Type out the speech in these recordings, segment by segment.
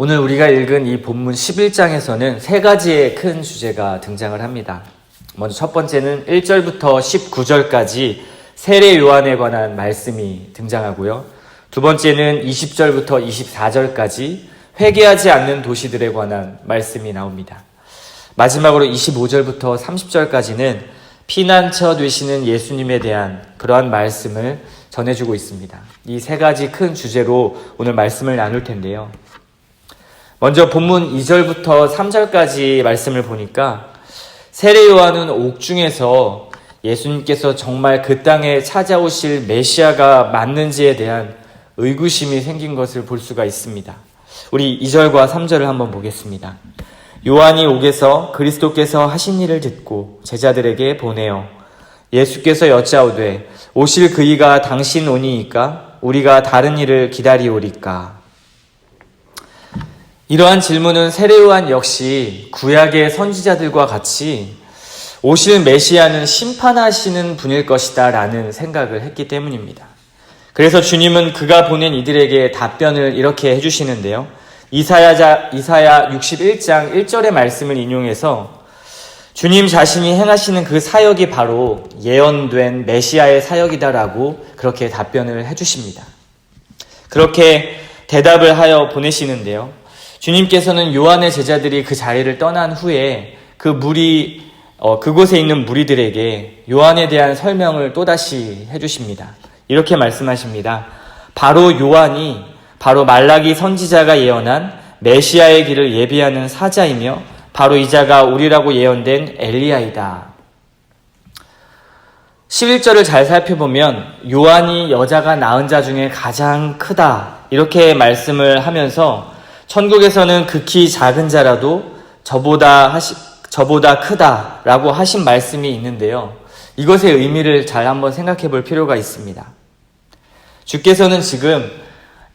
오늘 우리가 읽은 이 본문 11장에서는 세 가지의 큰 주제가 등장을 합니다. 먼저 첫 번째는 1절부터 19절까지 세례 요한에 관한 말씀이 등장하고요. 두 번째는 20절부터 24절까지 회개하지 않는 도시들에 관한 말씀이 나옵니다. 마지막으로 25절부터 30절까지는 피난처 되시는 예수님에 대한 그러한 말씀을 전해주고 있습니다. 이 세 가지 큰 주제로 오늘 말씀을 나눌 텐데요. 먼저 본문 2절부터 3절까지 말씀을 보니까 세례 요한은 옥중에서 예수님께서 정말 그 땅에 찾아오실 메시아가 맞는지에 대한 의구심이 생긴 것을 볼 수가 있습니다. 우리 2절과 3절을 한번 보겠습니다. 요한이 옥에서 그리스도께서 하신 일을 듣고 제자들에게 보내어 예수께서 여짜오되 오실 그이가 당신 오니이까 우리가 다른 일을 기다리오리까. 이러한 질문은 세례 요한 역시 구약의 선지자들과 같이 오실 메시아는 심판하시는 분일 것이다 라는 생각을 했기 때문입니다. 그래서 주님은 그가 보낸 이들에게 답변을 이렇게 해주시는데요. 이사야 61장 1절의 말씀을 인용해서 주님 자신이 행하시는 그 사역이 바로 예언된 메시아의 사역이다라고 그렇게 답변을 해주십니다. 그렇게 대답을 하여 보내시는데요. 주님께서는 요한의 제자들이 그 자리를 떠난 후에 그곳에 있는 무리들에게 요한에 대한 설명을 또다시 해주십니다. 이렇게 말씀하십니다. 바로 요한이 바로 말라기 선지자가 예언한 메시아의 길을 예비하는 사자이며 바로 이 자가 우리라고 예언된 엘리야이다. 11절을 잘 살펴보면 요한이 여자가 낳은 자 중에 가장 크다 이렇게 말씀을 하면서 천국에서는 극히 작은 자라도 저보다 크다라고 하신 말씀이 있는데요. 이것의 의미를 잘 한번 생각해 볼 필요가 있습니다. 주께서는 지금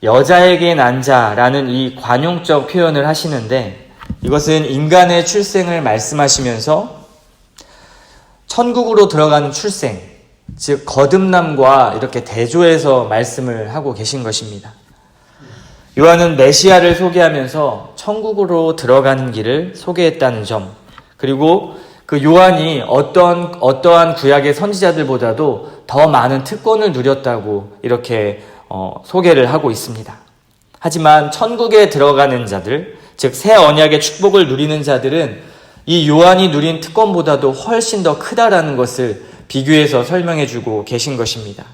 여자에게 난 자라는 이 관용적 표현을 하시는데 이것은 인간의 출생을 말씀하시면서 천국으로 들어가는 출생, 즉 거듭남과 이렇게 대조해서 말씀을 하고 계신 것입니다. 요한은 메시아를 소개하면서 천국으로 들어가는 길을 소개했다는 점, 그리고 그 요한이 어떠한 구약의 선지자들보다도 더 많은 특권을 누렸다고 이렇게 소개를 하고 있습니다. 하지만 천국에 들어가는 자들, 즉 새 언약의 축복을 누리는 자들은 이 요한이 누린 특권보다도 훨씬 더 크다라는 것을 비교해서 설명해주고 계신 것입니다.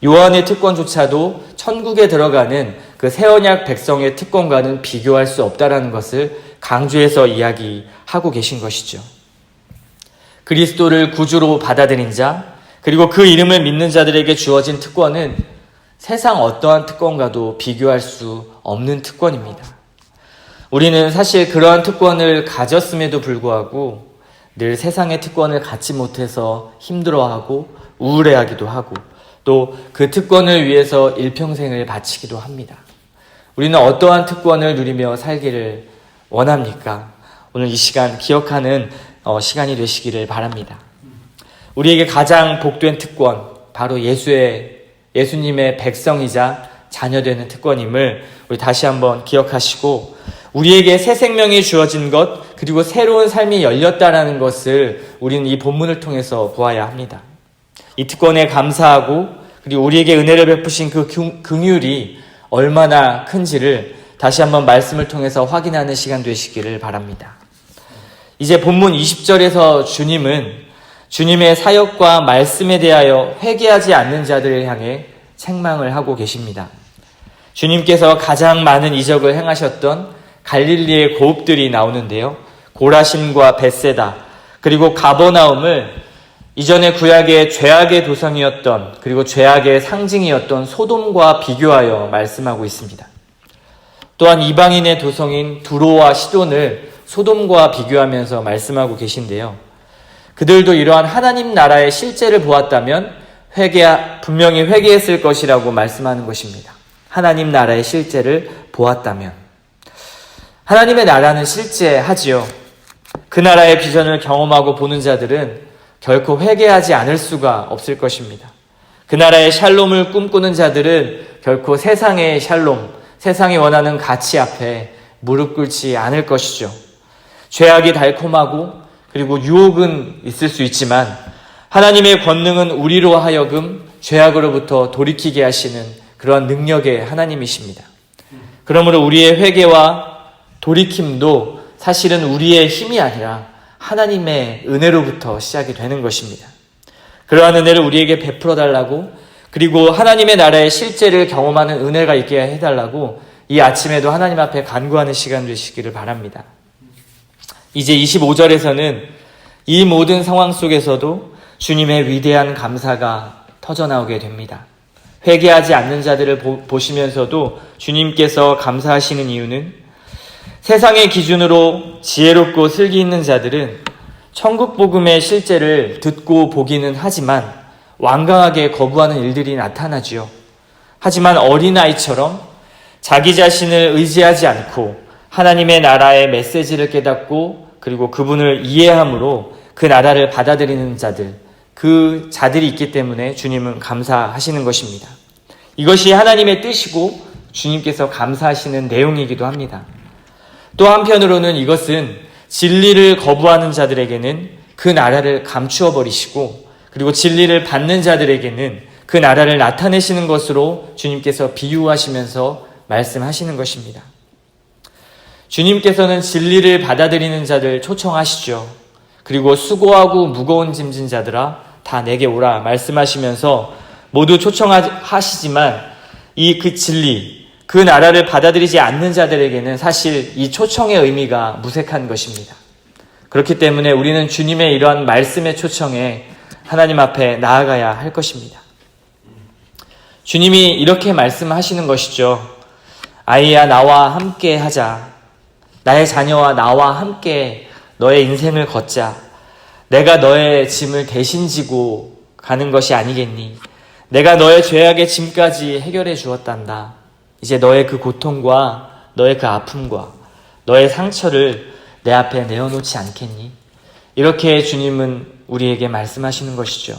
요한의 특권조차도 천국에 들어가는 그 새 언약 백성의 특권과는 비교할 수 없다라는 것을 강조해서 이야기하고 계신 것이죠. 그리스도를 구주로 받아들인 자, 그리고 그 이름을 믿는 자들에게 주어진 특권은 세상 어떠한 특권과도 비교할 수 없는 특권입니다. 우리는 사실 그러한 특권을 가졌음에도 불구하고 늘 세상의 특권을 갖지 못해서 힘들어하고 우울해하기도 하고 또 그 특권을 위해서 일평생을 바치기도 합니다. 우리는 어떠한 특권을 누리며 살기를 원합니까? 오늘 이 시간 기억하는 시간이 되시기를 바랍니다. 우리에게 가장 복된 특권, 바로 예수님의 백성이자 자녀되는 특권임을 우리 다시 한번 기억하시고 우리에게 새 생명이 주어진 것, 그리고 새로운 삶이 열렸다라는 것을 우리는 이 본문을 통해서 보아야 합니다. 이 특권에 감사하고 그리고 우리에게 은혜를 베푸신 그 긍휼이 얼마나 큰지를 다시 한번 말씀을 통해서 확인하는 시간 되시기를 바랍니다. 이제 본문 20절에서 주님은 주님의 사역과 말씀에 대하여 회개하지 않는 자들을 향해 책망을 하고 계십니다. 주님께서 가장 많은 이적을 행하셨던 갈릴리의 고읍들이 나오는데요. 고라신과 벳세다 그리고 가버나움을 이전에 구약의 죄악의 도성이었던 그리고 죄악의 상징이었던 소돔과 비교하여 말씀하고 있습니다. 또한 이방인의 도성인 두로와 시돈을 소돔과 비교하면서 말씀하고 계신데요. 그들도 이러한 하나님 나라의 실제를 보았다면 분명히 회개했을 것이라고 말씀하는 것입니다. 하나님 나라의 실제를 보았다면. 하나님의 나라는 실제하지요. 그 나라의 비전을 경험하고 보는 자들은 결코 회개하지 않을 수가 없을 것입니다. 그 나라의 샬롬을 꿈꾸는 자들은 결코 세상의 샬롬, 세상이 원하는 가치 앞에 무릎 꿇지 않을 것이죠. 죄악이 달콤하고 그리고 유혹은 있을 수 있지만 하나님의 권능은 우리로 하여금 죄악으로부터 돌이키게 하시는 그런 능력의 하나님이십니다. 그러므로 우리의 회개와 돌이킴도 사실은 우리의 힘이 아니라 하나님의 은혜로부터 시작이 되는 것입니다. 그러한 은혜를 우리에게 베풀어 달라고, 그리고 하나님의 나라의 실제를 경험하는 은혜가 있게 해달라고 이 아침에도 하나님 앞에 간구하는 시간 되시기를 바랍니다. 이제 25절에서는 이 모든 상황 속에서도 주님의 위대한 감사가 터져나오게 됩니다. 회개하지 않는 자들을 보시면서도 주님께서 감사하시는 이유는 세상의 기준으로 지혜롭고 슬기 있는 자들은 천국 복음의 실제를 듣고 보기는 하지만 완강하게 거부하는 일들이 나타나지요. 하지만 어린아이처럼 자기 자신을 의지하지 않고 하나님의 나라의 메시지를 깨닫고 그리고 그분을 이해함으로 그 나라를 받아들이는 자들, 그 자들이 있기 때문에 주님은 감사하시는 것입니다. 이것이 하나님의 뜻이고 주님께서 감사하시는 내용이기도 합니다. 또 한편으로는 이것은 진리를 거부하는 자들에게는 그 나라를 감추어 버리시고, 그리고 진리를 받는 자들에게는 그 나라를 나타내시는 것으로 주님께서 비유하시면서 말씀하시는 것입니다. 주님께서는 진리를 받아들이는 자들 초청하시죠. 그리고 수고하고 무거운 짐진 자들아 다 내게 오라 말씀하시면서 모두 초청하시지만 그 진리, 그 나라를 받아들이지 않는 자들에게는 사실 이 초청의 의미가 무색한 것입니다. 그렇기 때문에 우리는 주님의 이러한 말씀의 초청에 하나님 앞에 나아가야 할 것입니다. 주님이 이렇게 말씀하시는 것이죠. 아이야, 나와 함께 하자. 나의 자녀와 나와 함께 너의 인생을 걷자. 내가 너의 짐을 대신 지고 가는 것이 아니겠니? 내가 너의 죄악의 짐까지 해결해 주었단다. 이제 너의 그 고통과 너의 그 아픔과 너의 상처를 내 앞에 내어놓지 않겠니? 이렇게 주님은 우리에게 말씀하시는 것이죠.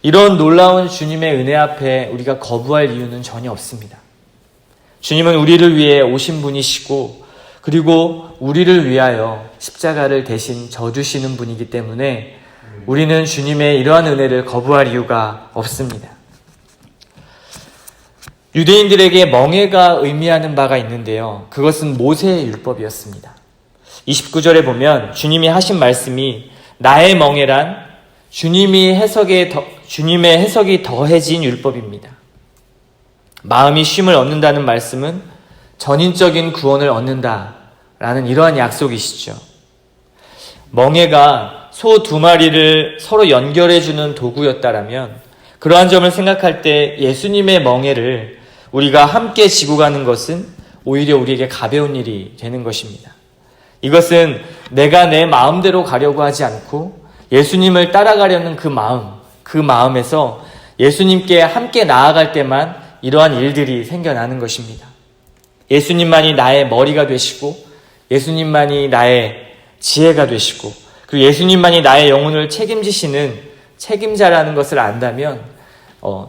이런 놀라운 주님의 은혜 앞에 우리가 거부할 이유는 전혀 없습니다. 주님은 우리를 위해 오신 분이시고, 그리고 우리를 위하여 십자가를 대신 져주시는 분이기 때문에 우리는 주님의 이러한 은혜를 거부할 이유가 없습니다. 유대인들에게 멍에가 의미하는 바가 있는데요. 그것은 모세의 율법이었습니다. 29절에 보면 주님이 하신 말씀이 나의 멍에란 주님의 해석이 더해진 율법입니다. 마음이 쉼을 얻는다는 말씀은 전인적인 구원을 얻는다라는 이러한 약속이시죠. 멍에가 소 2마리를 서로 연결해주는 도구였다라면 그러한 점을 생각할 때 예수님의 멍에를 우리가 함께 지고 가는 것은 오히려 우리에게 가벼운 일이 되는 것입니다. 이것은 내가 내 마음대로 가려고 하지 않고 예수님을 따라가려는 그 마음에서 예수님께 함께 나아갈 때만 이러한 일들이 생겨나는 것입니다. 예수님만이 나의 머리가 되시고 예수님만이 나의 지혜가 되시고 그리고 예수님만이 나의 영혼을 책임지시는 책임자라는 것을 안다면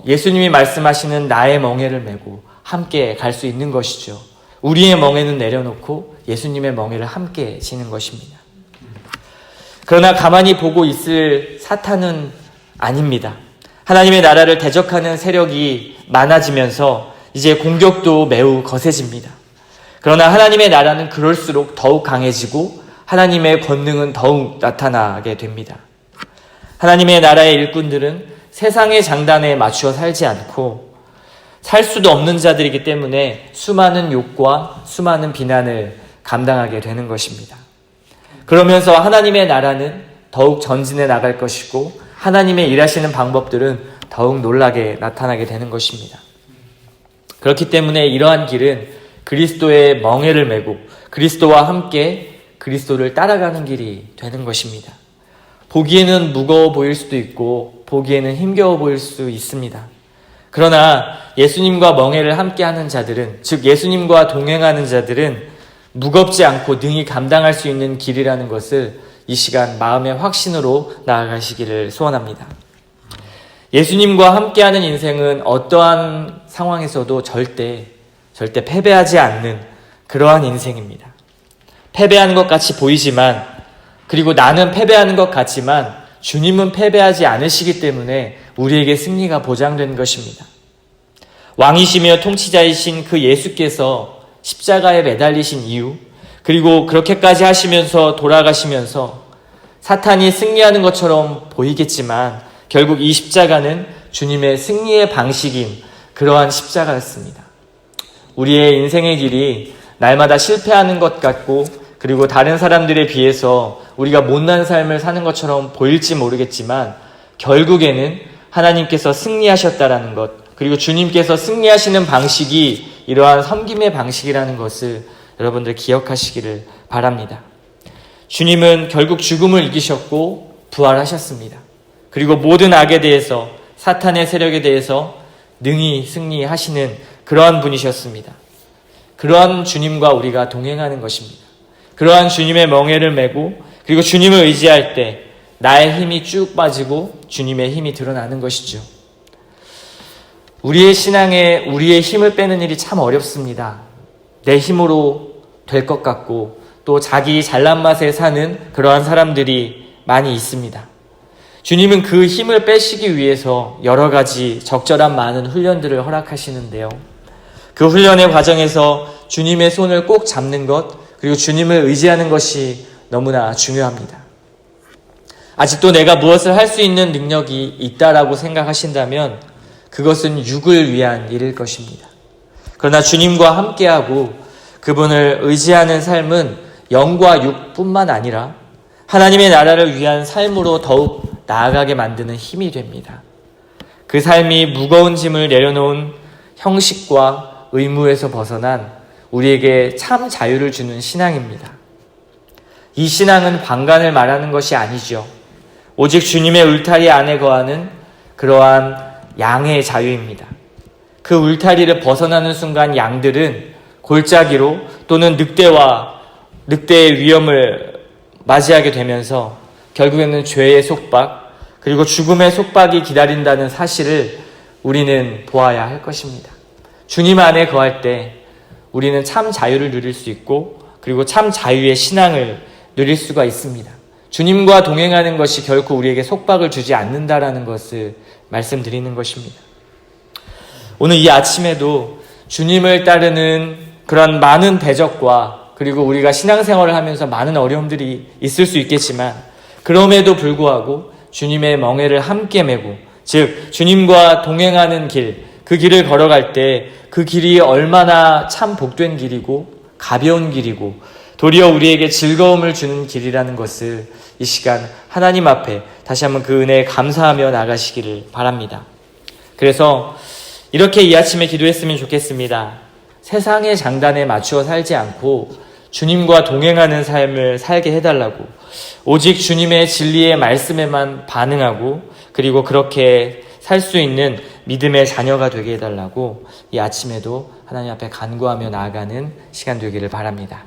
예수님이 말씀하시는 나의 멍에를 메고 함께 갈 수 있는 것이죠. 우리의 멍에는 내려놓고 예수님의 멍에를 함께 지는 것입니다. 그러나 가만히 보고 있을 사탄은 아닙니다. 하나님의 나라를 대적하는 세력이 많아지면서 이제 공격도 매우 거세집니다. 그러나 하나님의 나라는 그럴수록 더욱 강해지고 하나님의 권능은 더욱 나타나게 됩니다. 하나님의 나라의 일꾼들은 세상의 장단에 맞추어 살지 않고 살 수도 없는 자들이기 때문에 수많은 욕과 수많은 비난을 감당하게 되는 것입니다. 그러면서 하나님의 나라는 더욱 전진해 나갈 것이고 하나님의 일하시는 방법들은 더욱 놀라게 나타나게 되는 것입니다. 그렇기 때문에 이러한 길은 그리스도의 멍에를 메고 그리스도와 함께 그리스도를 따라가는 길이 되는 것입니다. 보기에는 무거워 보일 수도 있고 보기에는 힘겨워 보일 수 있습니다. 그러나 예수님과 멍에를 함께하는 자들은, 즉 예수님과 동행하는 자들은 무겁지 않고 능히 감당할 수 있는 길이라는 것을 이 시간 마음의 확신으로 나아가시기를 소원합니다. 예수님과 함께하는 인생은 어떠한 상황에서도 절대 패배하지 않는 그러한 인생입니다. 패배하는 것 같이 보이지만, 그리고 나는 패배하는 것 같지만 주님은 패배하지 않으시기 때문에 우리에게 승리가 보장된 것입니다. 왕이시며 통치자이신 그 예수께서 십자가에 매달리신 이유, 그리고 그렇게까지 하시면서 돌아가시면서 사탄이 승리하는 것처럼 보이겠지만 결국 이 십자가는 주님의 승리의 방식인 그러한 십자가였습니다. 우리의 인생의 길이 날마다 실패하는 것 같고, 그리고 다른 사람들에 비해서 우리가 못난 삶을 사는 것처럼 보일지 모르겠지만 결국에는 하나님께서 승리하셨다라는 것, 그리고 주님께서 승리하시는 방식이 이러한 섬김의 방식이라는 것을 여러분들 기억하시기를 바랍니다. 주님은 결국 죽음을 이기셨고 부활하셨습니다. 그리고 모든 악에 대해서, 사탄의 세력에 대해서 능히 승리하시는 그러한 분이셨습니다. 그러한 주님과 우리가 동행하는 것입니다. 그러한 주님의 멍에를 메고, 그리고 주님을 의지할 때 나의 힘이 쭉 빠지고 주님의 힘이 드러나는 것이죠. 우리의 신앙에 우리의 힘을 빼는 일이 참 어렵습니다. 내 힘으로 될 것 같고 또 자기 잘난 맛에 사는 그러한 사람들이 많이 있습니다. 주님은 그 힘을 빼시기 위해서 여러 가지 적절한 많은 훈련들을 허락하시는데요. 그 훈련의 과정에서 주님의 손을 꼭 잡는 것, 그리고 주님을 의지하는 것이 너무나 중요합니다. 아직도 내가 무엇을 할 수 있는 능력이 있다라고 생각하신다면 그것은 육을 위한 일일 것입니다. 그러나 주님과 함께하고 그분을 의지하는 삶은 영과 육뿐만 아니라 하나님의 나라를 위한 삶으로 더욱 나아가게 만드는 힘이 됩니다. 그 삶이 무거운 짐을 내려놓은 형식과 의무에서 벗어난 우리에게 참 자유를 주는 신앙입니다. 이 신앙은 방관을 말하는 것이 아니죠. 오직 주님의 울타리 안에 거하는 그러한 양의 자유입니다. 그 울타리를 벗어나는 순간 양들은 골짜기로 또는 늑대의 위험을 맞이하게 되면서 결국에는 죄의 속박, 그리고 죽음의 속박이 기다린다는 사실을 우리는 보아야 할 것입니다. 주님 안에 거할 때 우리는 참 자유를 누릴 수 있고, 그리고 참 자유의 신앙을 누릴 수가 있습니다. 주님과 동행하는 것이 결코 우리에게 속박을 주지 않는다라는 것을 말씀드리는 것입니다. 오늘 이 아침에도 주님을 따르는 그런 많은 대적과, 그리고 우리가 신앙생활을 하면서 많은 어려움들이 있을 수 있겠지만 그럼에도 불구하고 주님의 멍에를 함께 메고, 즉 주님과 동행하는 길, 그 길을 걸어갈 때 그 길이 얼마나 참 복된 길이고 가벼운 길이고 도리어 우리에게 즐거움을 주는 길이라는 것을 이 시간 하나님 앞에 다시 한번 그 은혜에 감사하며 나가시기를 바랍니다. 그래서 이렇게 이 아침에 기도했으면 좋겠습니다. 세상의 장단에 맞추어 살지 않고 주님과 동행하는 삶을 살게 해달라고, 오직 주님의 진리의 말씀에만 반응하고, 그리고 그렇게 살 수 있는 믿음의 자녀가 되게 해달라고 이 아침에도 하나님 앞에 간구하며 나아가는 시간 되기를 바랍니다.